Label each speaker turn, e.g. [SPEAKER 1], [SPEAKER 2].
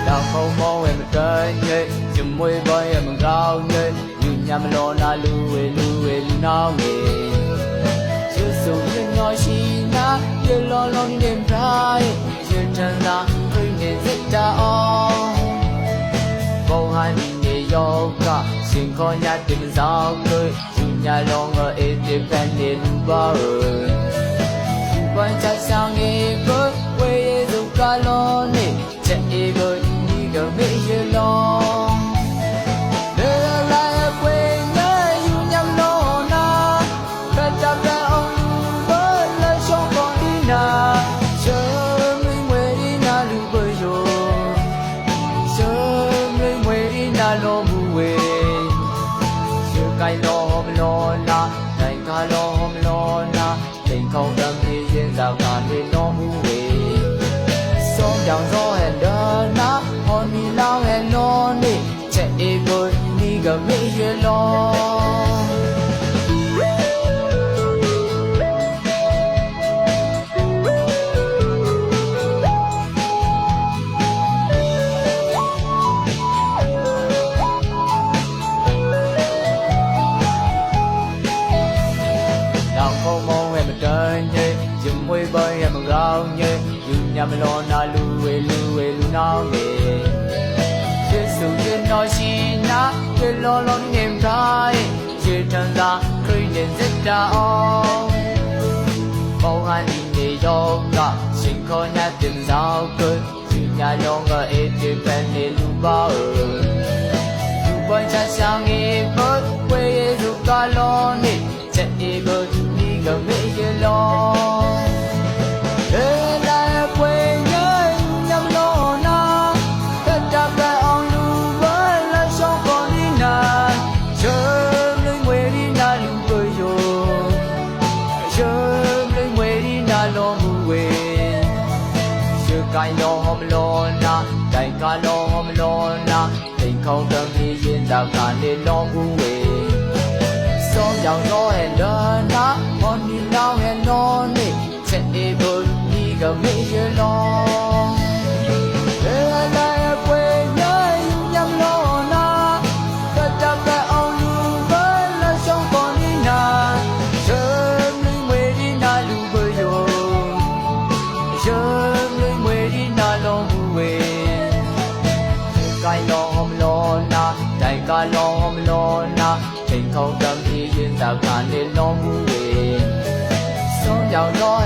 [SPEAKER 1] nào không mong em trời nhé chùm môi bơi em gạo nhé như nhà mà lo na lu nào nghề chưa sống như nói chi na chưa lo đi đêm trai chưa chân ra khơi nên rất đã bầu hai mình để yoga xin có nhà tìm sao cười dù nhà lo ngờ em tìm fan nên bao quan chắc sao nghe với quê dù cả lo nè chạy với đi gần mấy giờ lo để lại quê nhớ dù nhắm lo na cả cha cả ông với lời cho con đi na sớm lên quê đi na lưu bơi rồi sớm lên quê đi na lo bu quê chưa cay lo na ngày cả lo na tình không đâm đi trên rào cản để nó mu về sông dòng gió hẹn đơn ná hòn mi lao hẹn non đi chạy vơi đi gần mấy giờ lo nào không mong em trời nhé chùm môi bơi em gạo nhé dù nhà mình lo na lu nào nghề chưa sống trên nói chi na chưa lo đi đêm trai chưa chân ra khơi nên rất đã bao hai mình để yoga xin có nhà tìm sao cười dù nhà lo ngờ em tìm fan nên lu bao dù quan chắc sao nghe với quê dù cả lo nè chạy với đi gần mấy giờ lo để lại quê nhớ nhắm lo na tất cả các ông lưu với lời cho con đi na sớm lên quê đi na lưu bơi rồi sớm lên quê đi na lo mu quê chưa cay lo na cay cả lo na tình không đâm đi trên rào cản nên lo mu quê sông dòng gió hẹn đơn ná hòn mi lao hẹn non đi chạy vơi đi gần mấy giờ lo để lại quê nhớ nhắm lo na tất cả các ông lưu với lời trong con đi na sớm lên quê đi na lưu bơi rồi sớm lên quê đi na lo mu quê cay lo na cay cả lo na tình không đâm đi trên rào cản nên lo mu về sông dòng gió